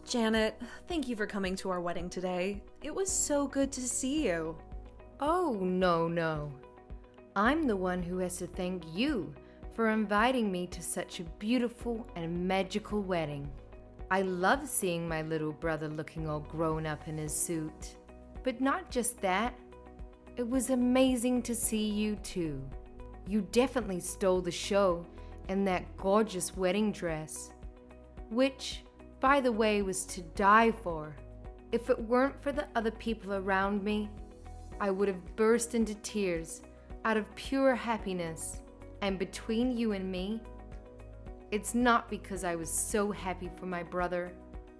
Janet, thank you for coming to our wedding today. It was so good to see you. Oh, no. I'm the one who has to thank you for inviting me to such a beautiful and magical wedding. I love seeing my little brother looking all grown up in his suit. But not just that. It was amazing to see you too. You definitely stole the show in that gorgeous wedding dress, which, by the way, was to die for. If it weren't for the other people around me, I would have burst into tears out of pure happiness. And between you and me, it's not because I was so happy for my brother,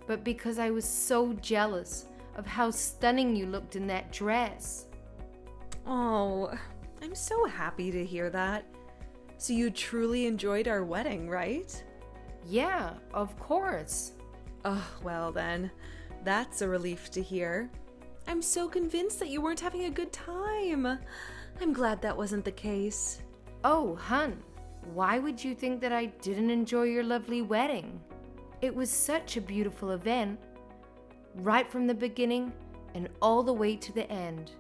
but because I was so jealous of how stunning you looked in that dress. Oh, I'm so happy to hear that. So you truly enjoyed our wedding, right? Yeah, of course. Oh, well then, that's a relief to hear. I'm so convinced that you weren't having a good time. I'm glad that wasn't the case. Oh, hun, why would you think that I didn't enjoy your lovely wedding? It was such a beautiful event, right from the beginning and all the way to the end.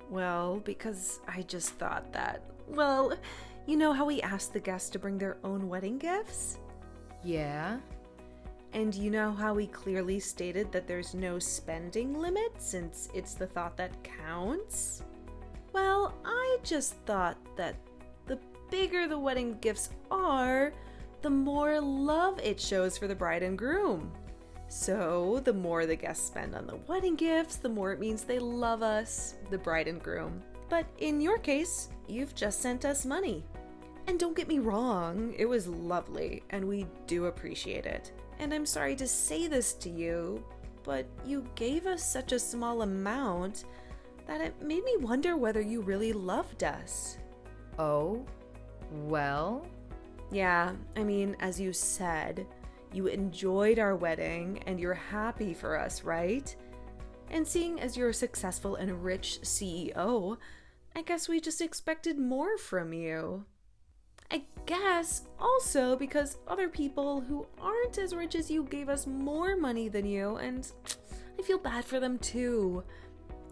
Well, because I just thought that, well, you know how we asked the guests to bring their own wedding gifts? Yeah? And you know how we clearly stated that there's no spending limit since it's the thought that counts? Well, I just thought that the bigger the wedding gifts are, the more love it shows for the bride and groom. So, the more the guests spend on the wedding gifts, the more it means they love us, the bride and groom. But in your case, you've just sent us money. And don't get me wrong, it was lovely, and we do appreciate it. And I'm sorry to say this to you, but you gave us such a small amount that it made me wonder whether you really loved us. Oh, well? Yeah, I mean, as you said, you enjoyed our wedding and you're happy for us, right? And seeing as you're a successful and rich CEO, I guess we just expected more from you. I guess also because other people who aren't as rich as you gave us more money than you, and I feel bad for them too.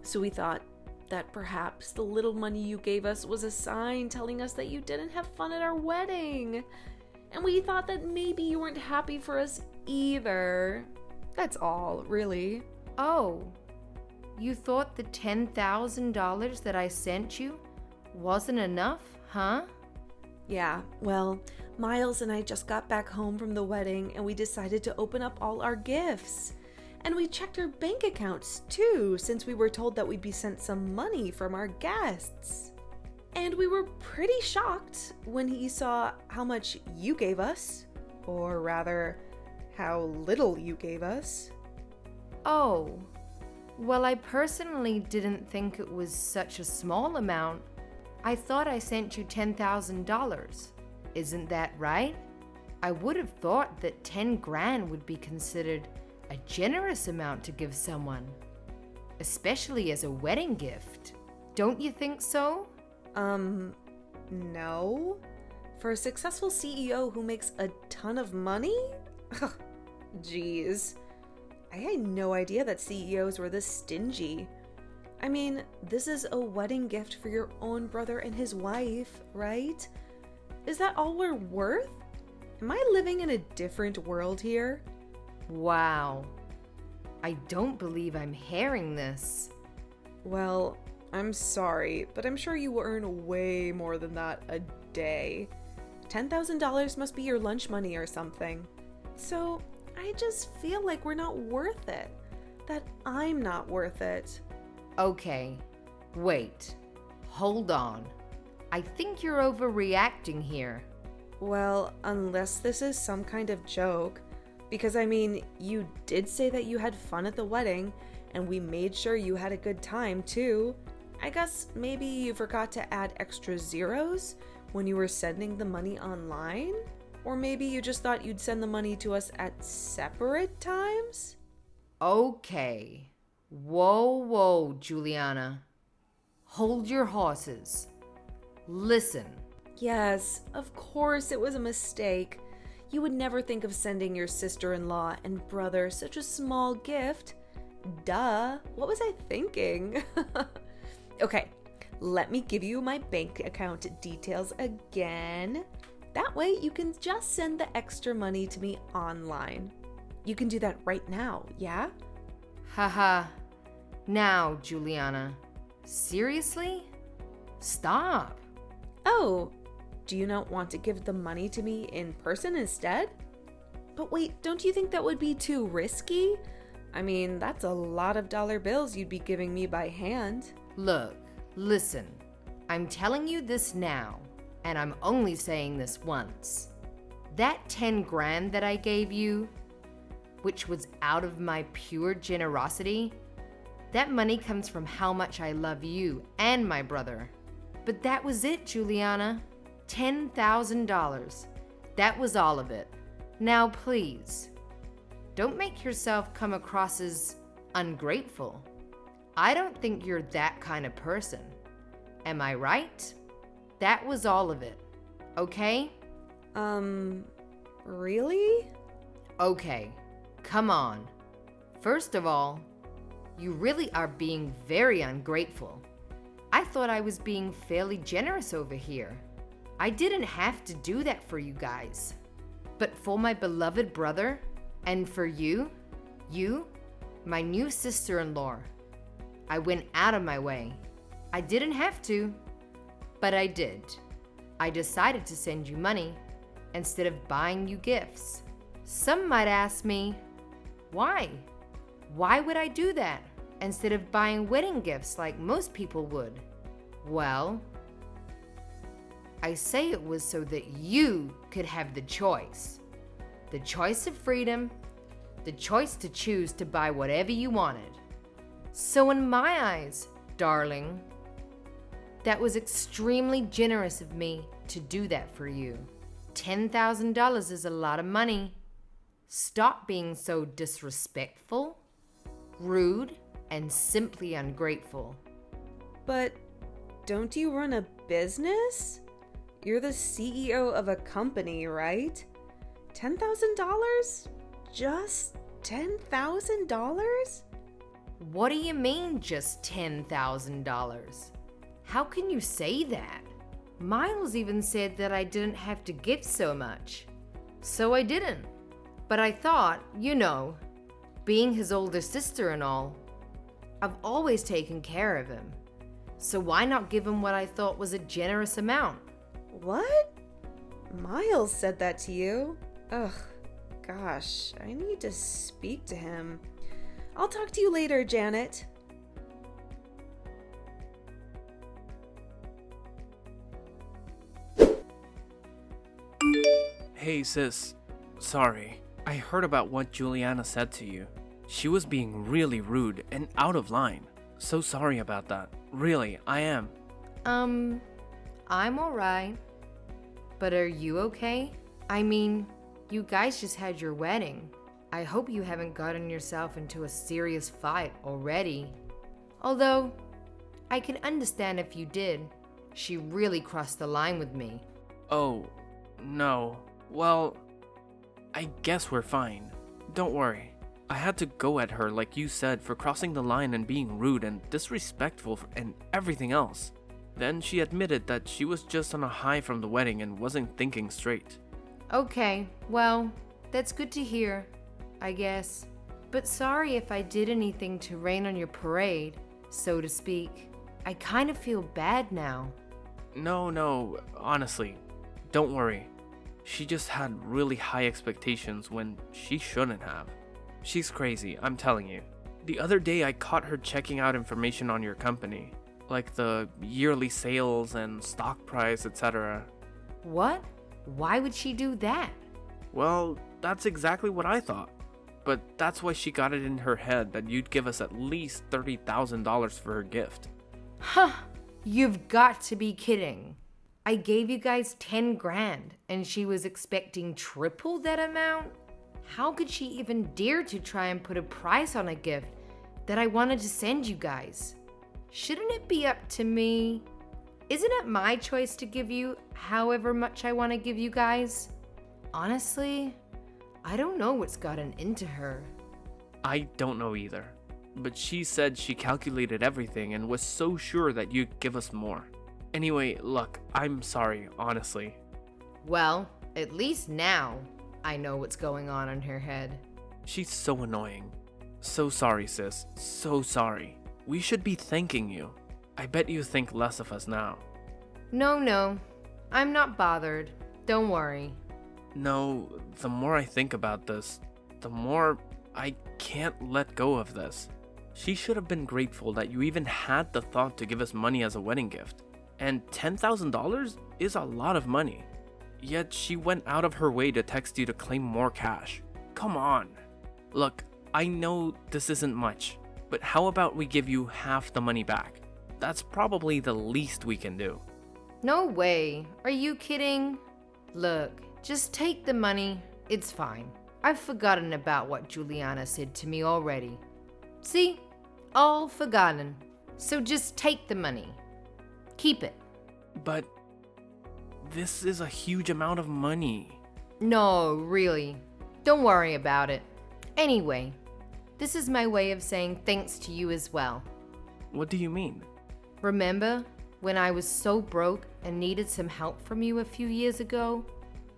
So we thought that perhaps the little money you gave us was a sign telling us that you didn't have fun at our wedding. And we thought that maybe you weren't happy for us either. That's all, really. Oh, you thought the $10,000 that I sent you wasn't enough, huh? Yeah, well, Miles and I just got back home from the wedding and we decided to open up all our gifts. And we checked our bank accounts too, since we were told that we'd be sent some money from our guests. And we were pretty shocked when he saw how much you gave us, or rather, how little you gave us. Oh, well, I personally didn't think it was such a small amount. I thought I sent you $10,000. Isn't that right? I would have thought that 10 grand would be considered a generous amount to give someone, especially as a wedding gift. Don't you think so? No. For a successful CEO who makes a ton of money? Jeez. I had no idea that CEOs were this stingy. I mean, this is a wedding gift for your own brother and his wife, right? Is that all we're worth? Am I living in a different world here? Wow. I don't believe I'm hearing this. Well, I'm sorry, but I'm sure you earn way more than that a day. $10,000 must be your lunch money or something. So I just feel like we're not worth it. That I'm not worth it. Okay, wait. Hold on. I think you're overreacting here. Well, unless this is some kind of joke. Because I mean, you did say that you had fun at the wedding, and we made sure you had a good time too. I guess maybe you forgot to add extra zeros when you were sending the money online? Or maybe you just thought you'd send the money to us at separate times? Okay. Whoa, Juliana. Hold your horses. Listen. Yes, of course it was a mistake. You would never think of sending your sister-in-law and brother such a small gift. Duh, what was I thinking? Okay, let me give you my bank account details again. That way you can just send the extra money to me online. You can do that right now, yeah? Haha. Now, Juliana. Seriously? Stop. Oh, do you not want to give the money to me in person instead? But wait, don't you think that would be too risky? I mean, that's a lot of dollar bills you'd be giving me by hand. Look, listen. I'm telling you this now, and I'm only saying this once. That 10 grand that I gave you, which was out of my pure generosity, that money comes from how much I love you and my brother. But that was it, Juliana. $10,000. That was all of it. Now please, don't make yourself come across as ungrateful. I don't think you're that kind of person. Am I right? That was all of it. Okay? Really? Okay, come on. First of all, you really are being very ungrateful. I thought I was being fairly generous over here. I didn't have to do that for you guys. But for my beloved brother, and for you, my new sister-in-law, I went out of my way. I didn't have to, but I did. I decided to send you money instead of buying you gifts. Some might ask me, why? Why would I do that instead of buying wedding gifts like most people would? Well, I say it was so that you could have the choice. The choice of freedom, the choice to choose to buy whatever you wanted. So in my eyes, darling, that was extremely generous of me to do that for you. $10,000 is a lot of money. Stop being so disrespectful, rude, and simply ungrateful. But don't you run a business? You're the CEO of a company, right? $10,000? Just $10,000? What do you mean, just $10,000? How can you say that? Miles even said that I didn't have to give so much. So I didn't. But I thought, being his older sister and all, I've always taken care of him. So why not give him what I thought was a generous amount? What? Miles said that to you? Ugh, gosh, I need to speak to him. I'll talk to you later, Janet. Hey sis, sorry. I heard about what Juliana said to you. She was being really rude and out of line. So sorry about that. Really, I am. I'm alright. But are you okay? I mean, you guys just had your wedding. I hope you haven't gotten yourself into a serious fight already. Although, I can understand if you did. She really crossed the line with me. Oh, no. Well, I guess we're fine. Don't worry. I had to go at her like you said for crossing the line and being rude and disrespectful and everything else. Then she admitted that she was just on a high from the wedding and wasn't thinking straight. Okay, well, that's good to hear, I guess. But sorry if I did anything to rain on your parade, so to speak. I kind of feel bad now. No, honestly, don't worry. She just had really high expectations when she shouldn't have. She's crazy, I'm telling you. The other day I caught her checking out information on your company, like the yearly sales and stock price, etc. What? Why would she do that? Well, that's exactly what I thought. But that's why she got it in her head that you'd give us at least $30,000 for her gift. Huh, you've got to be kidding. I gave you guys 10 grand and she was expecting triple that amount? How could she even dare to try and put a price on a gift that I wanted to send you guys? Shouldn't it be up to me? Isn't it my choice to give you however much I want to give you guys? Honestly, I don't know what's gotten into her. I don't know either. But she said she calculated everything and was so sure that you'd give us more. Anyway, look, I'm sorry, honestly. Well, at least now I know what's going on in her head. She's so annoying. So sorry, sis. So sorry. We should be thanking you. I bet you think less of us now. No, I'm not bothered. Don't worry. No, the more I think about this, the more I can't let go of this. She should have been grateful that you even had the thought to give us money as a wedding gift. And $10,000 is a lot of money. Yet she went out of her way to text you to claim more cash. Come on. Look, I know this isn't much, but how about we give you half the money back? That's probably the least we can do. No way. Are you kidding? Look, just take the money. It's fine. I've forgotten about what Juliana said to me already. See? All forgotten. So just take the money. Keep it. But this is a huge amount of money. No, really. Don't worry about it. Anyway, this is my way of saying thanks to you as well. What do you mean? Remember when I was so broke and needed some help from you a few years ago?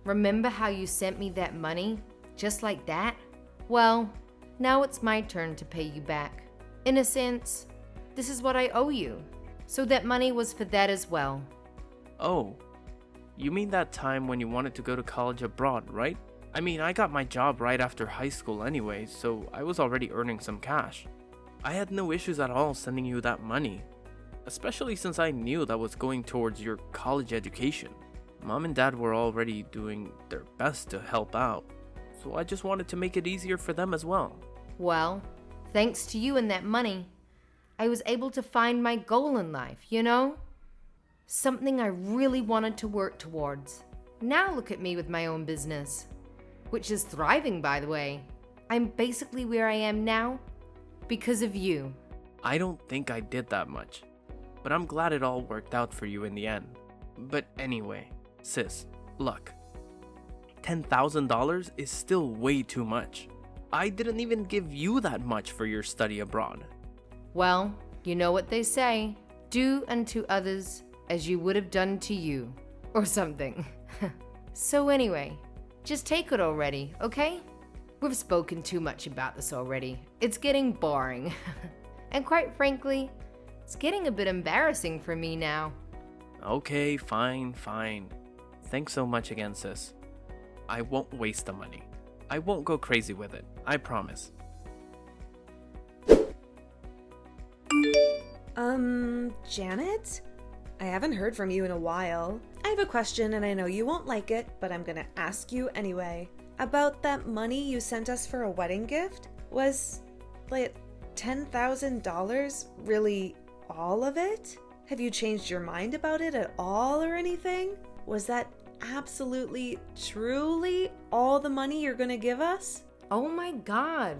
Remember how you sent me that money? Just like that? Well, now it's my turn to pay you back. In a sense, this is what I owe you. So that money was for that as well. Oh, you mean that time when you wanted to go to college abroad, right? I mean, I got my job right after high school anyway, so I was already earning some cash. I had no issues at all sending you that money, especially since I knew that was going towards your college education. Mom and Dad were already doing their best to help out, so I just wanted to make it easier for them as well. Well, thanks to you and that money, I was able to find my goal in life, you know? Something I really wanted to work towards. Now look at me with my own business, which is thriving, by the way. I'm basically where I am now because of you. I don't think I did that much, but I'm glad it all worked out for you in the end. But anyway, sis, look, $10,000 is still way too much. I didn't even give you that much for your study abroad. Well, you know what they say, do unto others as you would have done to you, or something. So anyway, just take it already, okay? We've spoken too much about this already. It's getting boring. And quite frankly, it's getting a bit embarrassing for me now. Okay, fine. Thanks so much again, sis. I won't waste the money. I won't go crazy with it, I promise. Janet? I haven't heard from you in a while. I have a question and I know you won't like it, but I'm gonna ask you anyway. About that money you sent us for a wedding gift? Was, like, $10,000 really all of it? Have you changed your mind about it at all or anything? Was that absolutely, truly all the money you're gonna give us? Oh my God.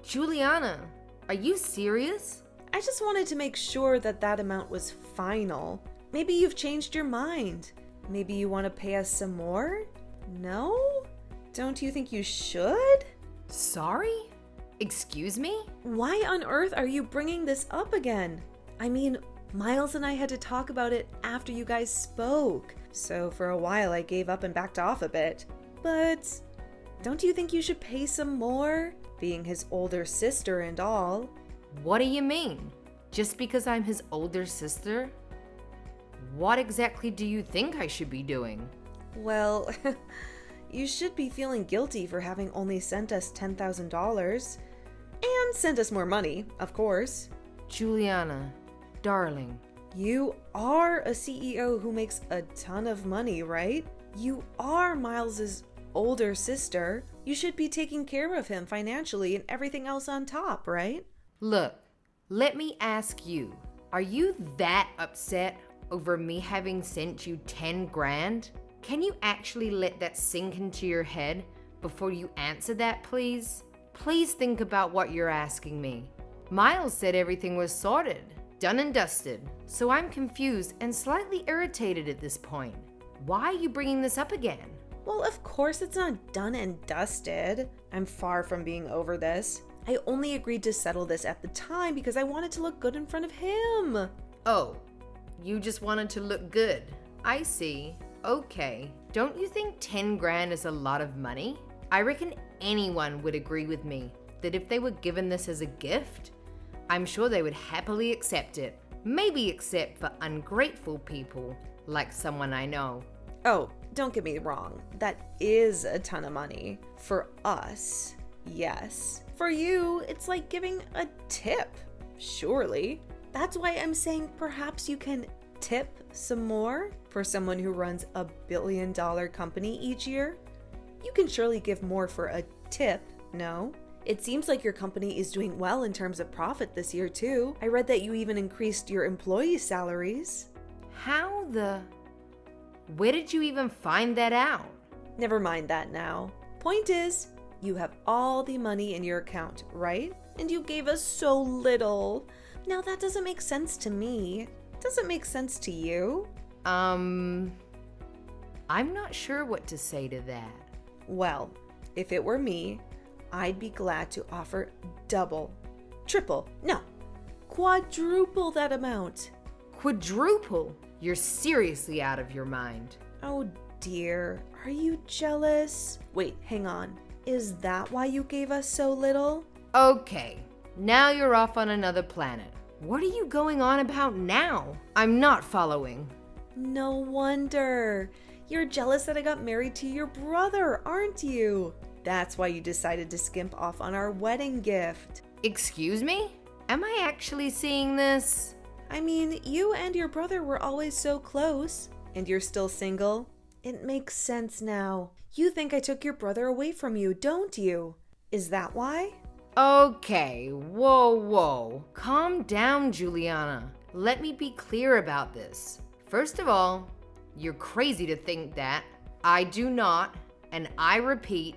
Juliana, are you serious? I just wanted to make sure that that amount was final. Maybe you've changed your mind. Maybe you want to pay us some more? No? Don't you think you should? Sorry? Excuse me? Why on earth are you bringing this up again? I mean, Miles and I had to talk about it after you guys spoke. So for a while I gave up and backed off a bit. But don't you think you should pay some more? Being his older sister and all. What do you mean? Just because I'm his older sister? What exactly do you think I should be doing? Well, you should be feeling guilty for having only sent us $10,000. And sent us more money, of course. Juliana, darling. You are a CEO who makes a ton of money, right? You are Miles's older sister. You should be taking care of him financially and everything else on top, right? Look, let me ask you, are you that upset over me having sent you 10 grand? Can you actually let that sink into your head before you answer that, please? Please think about what you're asking me. Miles said everything was sorted, done and dusted, so I'm confused and slightly irritated at this point. Why are you bringing this up again? Well, of course it's not done and dusted. I'm far from being over this. I only agreed to settle this at the time because I wanted to look good in front of him. Oh, you just wanted to look good. I see. Okay. Don't you think 10 grand is a lot of money? I reckon anyone would agree with me that if they were given this as a gift, I'm sure they would happily accept it. Maybe except for ungrateful people, like someone I know. Oh, don't get me wrong. That is a ton of money. For us, yes. For you, it's like giving a tip. Surely. That's why I'm saying perhaps you can tip some more for someone who runs a billion-dollar company each year. You can surely give more for a tip, no? It seems like your company is doing well in terms of profit this year too. I read that you even increased your employee salaries. Where did you even find that out? Never mind that now. Point is, you have all the money in your account, right? And you gave us so little. Now that doesn't make sense to me. Does it make sense to you? I'm not sure what to say to that. Well, if it were me, I'd be glad to offer double, triple, no, quadruple that amount. Quadruple? You're seriously out of your mind. Oh dear, are you jealous? Wait, hang on. Is that why you gave us so little? Okay, now you're off on another planet. What are you going on about now? I'm not following. No wonder. You're jealous that I got married to your brother, aren't you? That's why you decided to skimp off on our wedding gift. Excuse me? Am I actually seeing this? I mean, you and your brother were always so close, and you're still single. It makes sense now. You think I took your brother away from you, don't you? Is that why? Okay, whoa. Calm down, Juliana. Let me be clear about this. First of all, you're crazy to think that. I do not, and I repeat,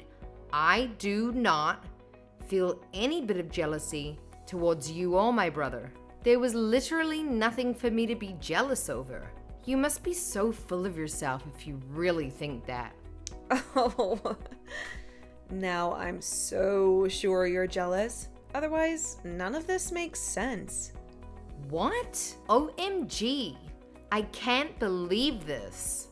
I do not feel any bit of jealousy towards you or my brother. There was literally nothing for me to be jealous over. You must be so full of yourself if you really think that. Oh, now I'm so sure you're jealous. Otherwise, none of this makes sense. What? OMG. I can't believe this.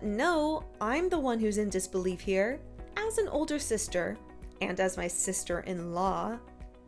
No, I'm the one who's in disbelief here. As an older sister, and as my sister-in-law,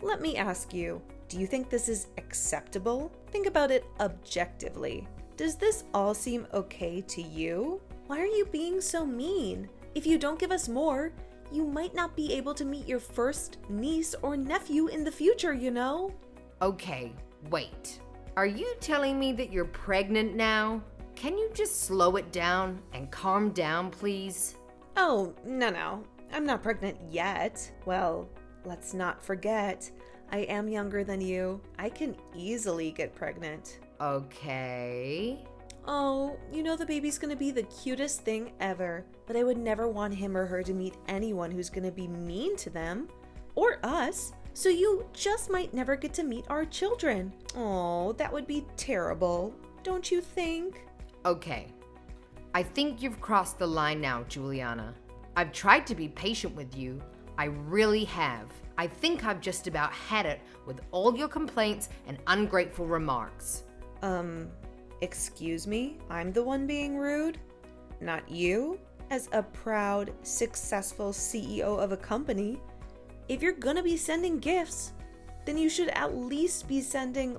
let me ask you, do you think this is acceptable? Think about it objectively. Does this all seem okay to you? Why are you being so mean? If you don't give us more, you might not be able to meet your first niece or nephew in the future, you know? Okay, wait. Are you telling me that you're pregnant now? Can you just slow it down and calm down, please? Oh, no. I'm not pregnant yet. Well, let's not forget, I am younger than you. I can easily get pregnant. Okay. Oh, you know the baby's gonna be the cutest thing ever, but I would never want him or her to meet anyone who's gonna be mean to them. Or us. So you just might never get to meet our children. Oh, that would be terrible, don't you think? Okay. I think you've crossed the line now, Juliana. I've tried to be patient with you. I really have. I think I've just about had it with all your complaints and ungrateful remarks. Excuse me? I'm the one being rude? Not you? As a proud, successful CEO of a company, if you're gonna be sending gifts, then you should at least be sending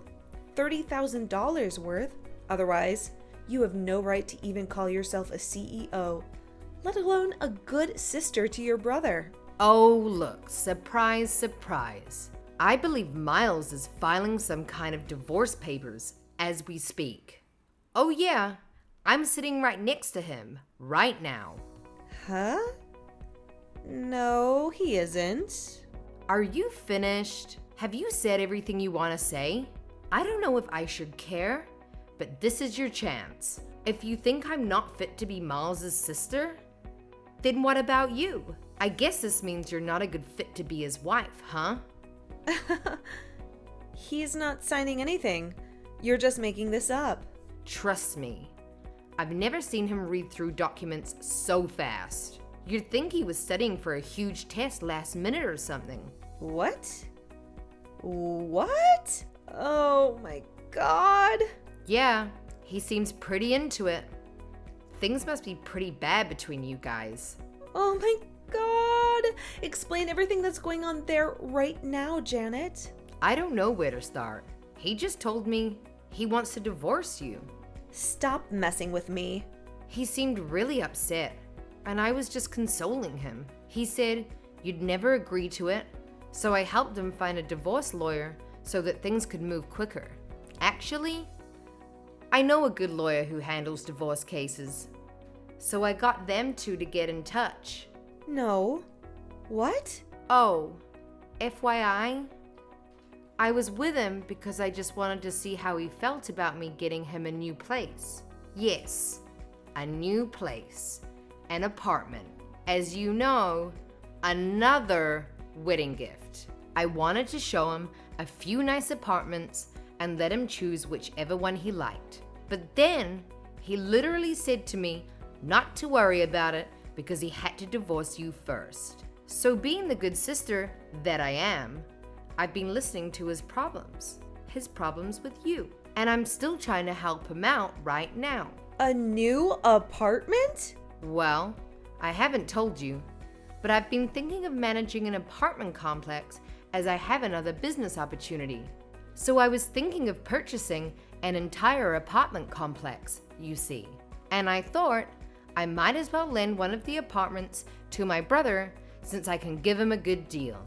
$30,000 worth. Otherwise, you have no right to even call yourself a CEO, let alone a good sister to your brother. Oh, look, surprise, surprise. I believe Miles is filing some kind of divorce papers as we speak. Oh yeah, I'm sitting right next to him, right now. Huh? No, he isn't. Are you finished? Have you said everything you want to say? I don't know if I should care, but this is your chance. If you think I'm not fit to be Miles' sister, then what about you? I guess this means you're not a good fit to be his wife, huh? He's not signing anything. You're just making this up. Trust me, I've never seen him read through documents so fast. You'd think he was studying for a huge test last minute or something. What? What? Oh my god. Yeah, he seems pretty into it. Things must be pretty bad between you guys. Oh my god. Explain everything that's going on there right now, Janet. I don't know where to start. He just told me he wants to divorce you. Stop messing with me. He seemed really upset, and I was just consoling him. He said you'd never agree to it, so I helped him find a divorce lawyer so that things could move quicker. Actually, I know a good lawyer who handles divorce cases, so I got them two to get in touch. No. What? Oh, FYI, I was with him because I just wanted to see how he felt about me getting him a new place. Yes, a new place, an apartment. As you know, another wedding gift. I wanted to show him a few nice apartments and let him choose whichever one he liked. But then he literally said to me not to worry about it because he had to divorce you first. So being the good sister that I am, I've been listening to his problems with you, and I'm still trying to help him out right now. A new apartment? Well, I haven't told you, but I've been thinking of managing an apartment complex as I have another business opportunity. So I was thinking of purchasing an entire apartment complex, you see. And I thought I might as well lend one of the apartments to my brother since I can give him a good deal.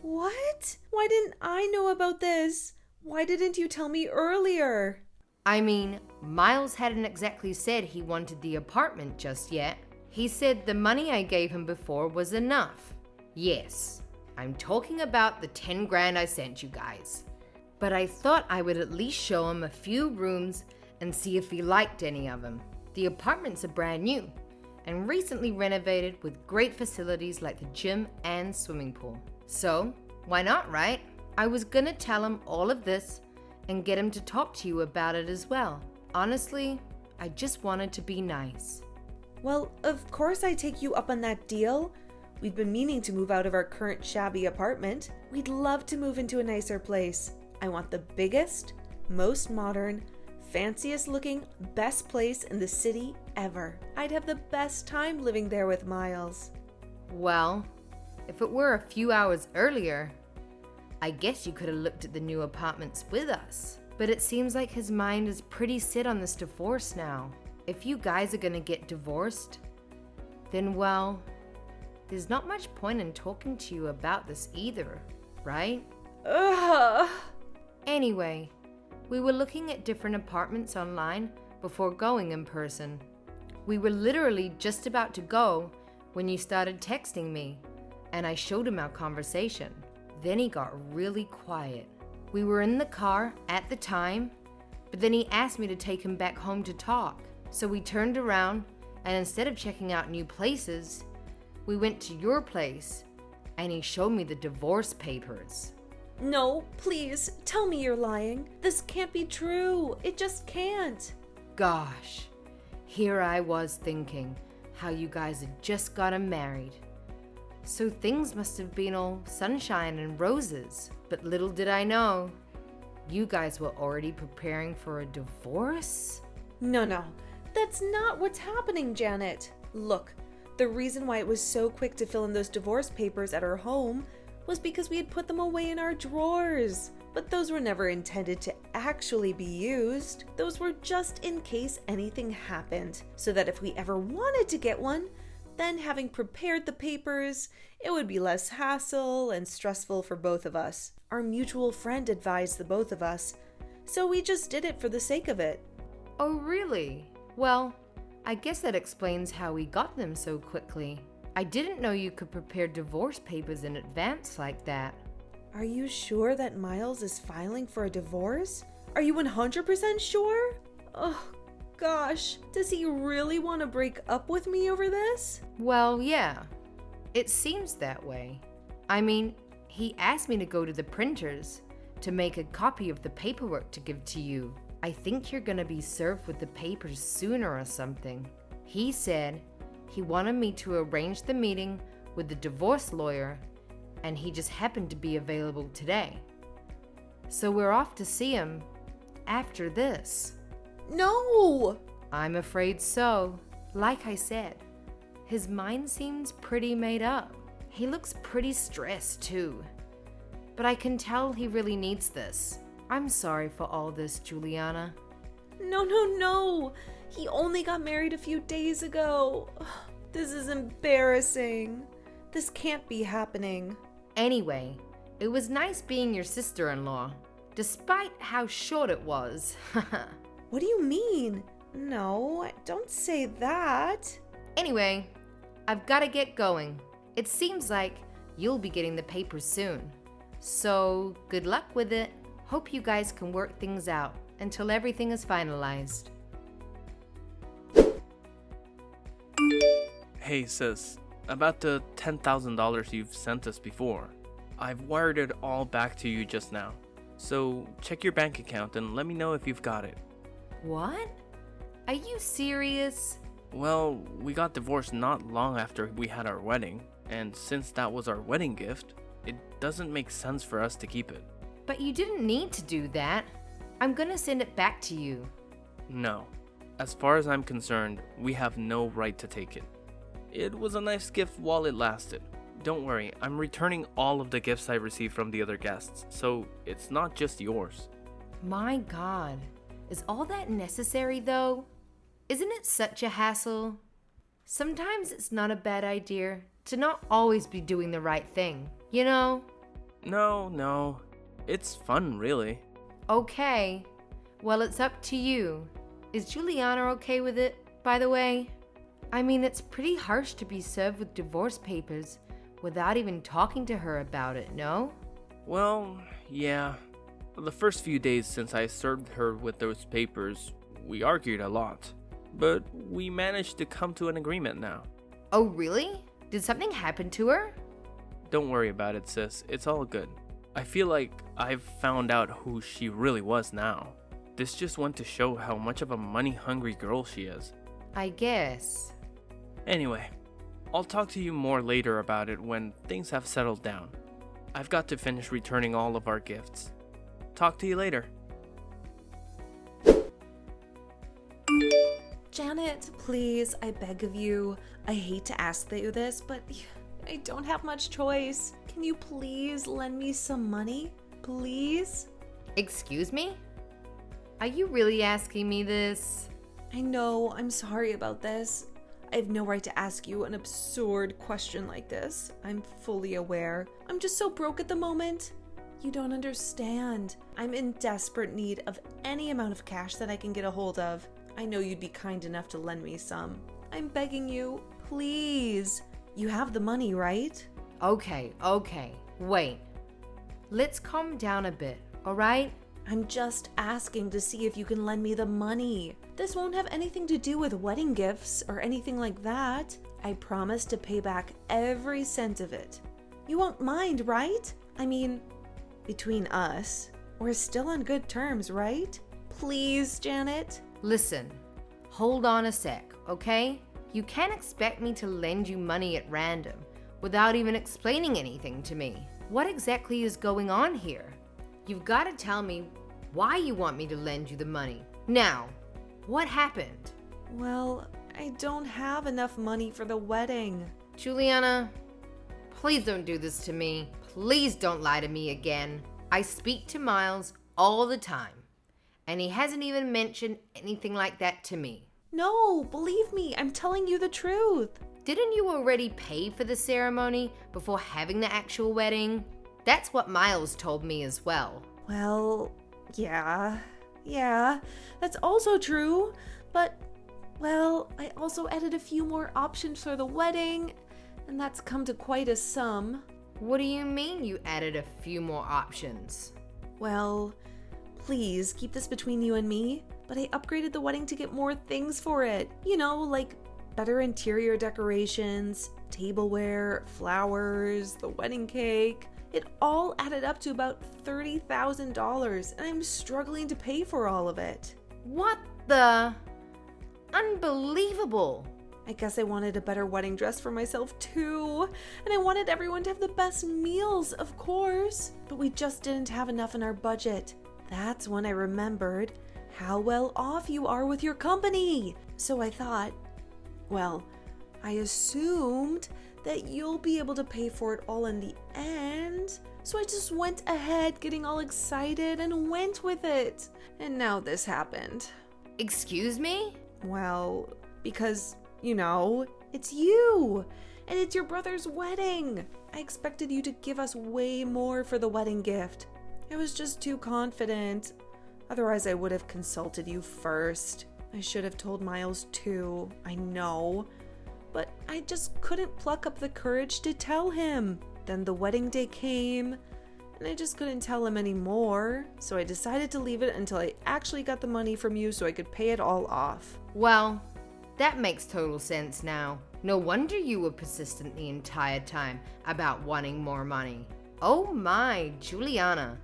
What? Why didn't I know about this? Why didn't you tell me earlier? I mean, Miles hadn't exactly said he wanted the apartment just yet. He said the money I gave him before was enough. Yes, I'm talking about the 10 grand I sent you guys. But I thought I would at least show him a few rooms and see if he liked any of them. The apartments are brand new and recently renovated with great facilities like the gym and swimming pool. So, why not, right? I was gonna tell him all of this and get him to talk to you about it as well. Honestly, I just wanted to be nice. Well, of course I take you up on that deal. We've been meaning to move out of our current shabby apartment. We'd love to move into a nicer place. I want the biggest, most modern, fanciest looking, best place in the city ever. I'd have the best time living there with Miles. Well, if it were a few hours earlier, I guess you could have looked at the new apartments with us. But it seems like his mind is pretty set on this divorce now. If you guys are gonna get divorced, then well, there's not much point in talking to you about this either, right? Ugh. Anyway, we were looking at different apartments online before going in person. We were literally just about to go when you started texting me, and I showed him our conversation. Then he got really quiet. We were in the car at the time, but then he asked me to take him back home to talk. So we turned around, and instead of checking out new places, we went to your place, and he showed me the divorce papers. No, please, tell me you're lying. This can't be true. It just can't. Gosh, here I was thinking how you guys had just gotten married. So things must have been all sunshine and roses. But little did I know, you guys were already preparing for a divorce? No, that's not what's happening, Janet. Look, the reason why it was so quick to fill in those divorce papers at our home was because we had put them away in our drawers. But those were never intended to actually be used. Those were just in case anything happened, so that if we ever wanted to get one, then having prepared the papers, it would be less hassle and stressful for both of us. Our mutual friend advised the both of us, so we just did it for the sake of it. Oh, really? Well, I guess that explains how we got them so quickly. I didn't know you could prepare divorce papers in advance like that. Are you sure that Miles is filing for a divorce? Are you 100% sure? Oh, gosh, does he really want to break up with me over this? Well, yeah, it seems that way. I mean, he asked me to go to the printers to make a copy of the paperwork to give to you. I think you're gonna be served with the papers sooner or something. He said he wanted me to arrange the meeting with the divorce lawyer, and he just happened to be available today. So we're off to see him after this. No! I'm afraid so. Like I said, his mind seems pretty made up. He looks pretty stressed too. But I can tell he really needs this. I'm sorry for all this, Juliana. No. He only got married a few days ago. This is embarrassing. This can't be happening. Anyway, it was nice being your sister-in-law, despite how short it was. What do you mean? No, don't say that. Anyway, I've got to get going. It seems like you'll be getting the papers soon. So, good luck with it. Hope you guys can work things out until everything is finalized. Hey sis, about the $10,000 you've sent us before. I've wired it all back to you just now. So check your bank account and let me know if you've got it. What? Are you serious? Well, we got divorced not long after we had our wedding, and since that was our wedding gift, it doesn't make sense for us to keep it. But you didn't need to do that. I'm gonna send it back to you. No. As far as I'm concerned, we have no right to take it. It was a nice gift while it lasted. Don't worry, I'm returning all of the gifts I received from the other guests, so it's not just yours. My God, is all that necessary though? Isn't it such a hassle? Sometimes it's not a bad idea to not always be doing the right thing, you know? No. It's fun, really. Okay, well, it's up to you. Is Juliana okay with it, by the way? I mean, it's pretty harsh to be served with divorce papers without even talking to her about it, no? Well, yeah. The first few days since I served her with those papers, we argued a lot. But we managed to come to an agreement now. Oh, really? Did something happen to her? Don't worry about it, sis. It's all good. I feel like I've found out who she really was now. This just went to show how much of a money-hungry girl she is. I guess. Anyway, I'll talk to you more later about it when things have settled down. I've got to finish returning all of our gifts. Talk to you later. Janet, please, I beg of you. I hate to ask you this, but I don't have much choice. Can you please lend me some money? Please? Excuse me? Are you really asking me this? I know, I'm sorry about this. I have no right to ask you an absurd question like this. I'm fully aware. I'm just so broke at the moment. You don't understand. I'm in desperate need of any amount of cash that I can get a hold of. I know you'd be kind enough to lend me some. I'm begging you, please. You have the money, right? Okay. Wait. Let's calm down a bit, alright? I'm just asking to see if you can lend me the money. This won't have anything to do with wedding gifts or anything like that. I promise to pay back every cent of it. You won't mind, right? I mean, between us, we're still on good terms, right? Please, Janet? Listen, hold on a sec, okay? You can't expect me to lend you money at random without even explaining anything to me. What exactly is going on here? You've got to tell me why you want me to lend you the money. Now, what happened? Well, I don't have enough money for the wedding. Juliana, please don't do this to me. Please don't lie to me again. I speak to Miles all the time, and he hasn't even mentioned anything like that to me. No, believe me, I'm telling you the truth. Didn't you already pay for the ceremony before having the actual wedding? That's what Miles told me as well. Well, yeah, that's also true. But, well, I also added a few more options for the wedding, and that's come to quite a sum. What do you mean you added a few more options? Well, please keep this between you and me, but I upgraded the wedding to get more things for it. You know, like better interior decorations, tableware, flowers, the wedding cake. It all added up to about $30,000, and I'm struggling to pay for all of it. What the? Unbelievable! I guess I wanted a better wedding dress for myself too, and I wanted everyone to have the best meals, of course, but we just didn't have enough in our budget. That's when I remembered how well off you are with your company. So I thought, well, I assumed that you'll be able to pay for it all in the end. So I just went ahead getting all excited and went with it. And now this happened. Excuse me? Well, because, it's you. And it's your brother's wedding. I expected you to give us way more for the wedding gift. I was just too confident. Otherwise, I would have consulted you first. I should have told Miles too, I know. But I just couldn't pluck up the courage to tell him. Then the wedding day came, and I just couldn't tell him anymore. So I decided to leave it until I actually got the money from you so I could pay it all off. Well, that makes total sense now. No wonder you were persistent the entire time about wanting more money. Oh my, Juliana.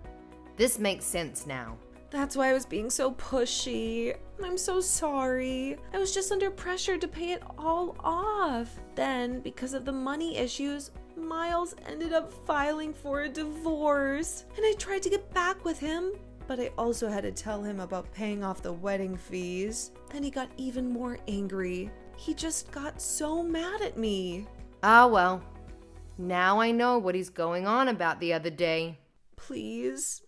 This makes sense now. That's why I was being so pushy. I'm so sorry. I was just under pressure to pay it all off. Then, because of the money issues, Miles ended up filing for a divorce. And I tried to get back with him, but I also had to tell him about paying off the wedding fees. Then he got even more angry. He just got so mad at me. Ah, well. Now I know what he's going on about the other day. Please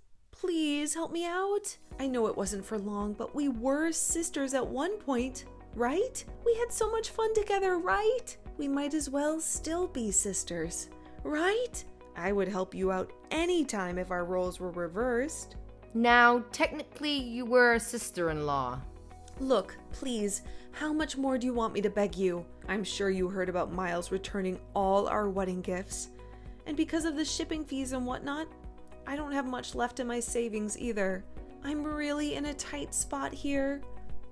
help me out. I know it wasn't for long, but we were sisters at one point, right? We had so much fun together, right? We might as well still be sisters, right? I would help you out anytime if our roles were reversed. Now, technically, you were a sister-in-law. Look, please, how much more do you want me to beg you? I'm sure you heard about Miles returning all our wedding gifts. And because of the shipping fees and whatnot, I don't have much left in my savings either. I'm really in a tight spot here.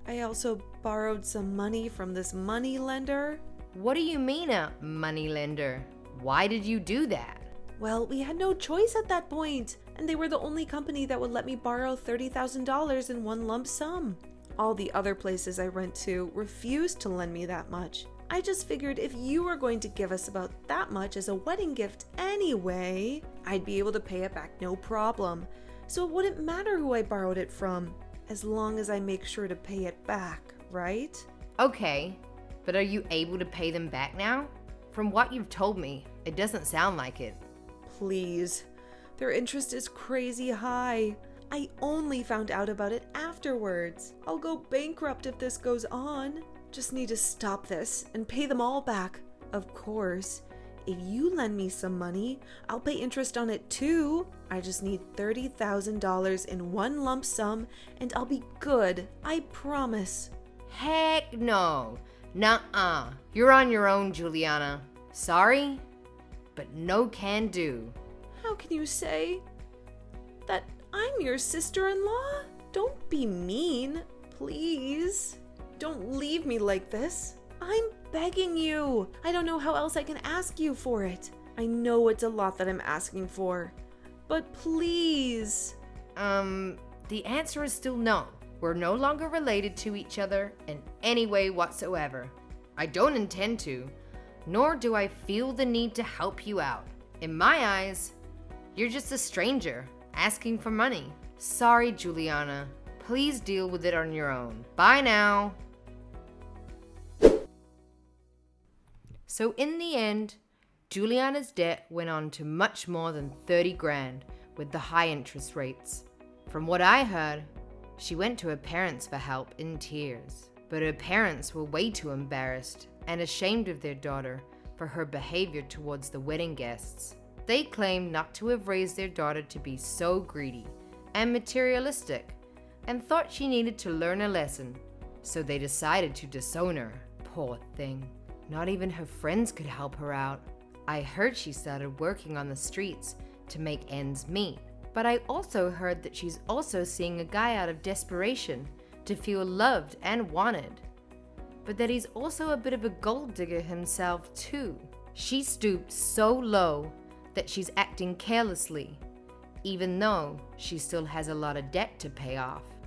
I also borrowed some money from this money lender. What do you mean a money lender? Why did you do that? Well, we had no choice at that point, and they were the only company that would let me borrow $30,000 in one lump sum. All the other places I went to refused to lend me that much. I just figured if you were going to give us about that much as a wedding gift anyway, I'd be able to pay it back no problem. So it wouldn't matter who I borrowed it from, as long as I make sure to pay it back, right? Okay, but are you able to pay them back now? From what you've told me, it doesn't sound like it. Please. Their interest is crazy high. I only found out about it afterwards. I'll go bankrupt if this goes on. Just need to stop this and pay them all back. Of course, if you lend me some money, I'll pay interest on it too. I just need $30,000 in one lump sum and I'll be good. I promise. Heck no. Nuh-uh. You're on your own, Juliana. Sorry, but no can do. How can you say that I'm your sister-in-law? Don't be mean, please. Don't leave me like this. I'm begging you. I don't know how else I can ask you for it. I know it's a lot that I'm asking for, but please. The answer is still no. We're no longer related to each other in any way whatsoever. I don't intend to, nor do I feel the need to help you out. In my eyes, you're just a stranger asking for money. Sorry, Juliana. Please deal with it on your own. Bye now. So in the end, Juliana's debt went on to much more than 30 grand with the high interest rates. From what I heard, she went to her parents for help in tears. But her parents were way too embarrassed and ashamed of their daughter for her behavior towards the wedding guests. They claimed not to have raised their daughter to be so greedy and materialistic and thought she needed to learn a lesson. So they decided to disown her. Poor thing. Not even her friends could help her out. I heard she started working on the streets to make ends meet. But I also heard that she's also seeing a guy out of desperation to feel loved and wanted. But that he's also a bit of a gold digger himself too. She stooped so low that she's acting carelessly, even though she still has a lot of debt to pay off.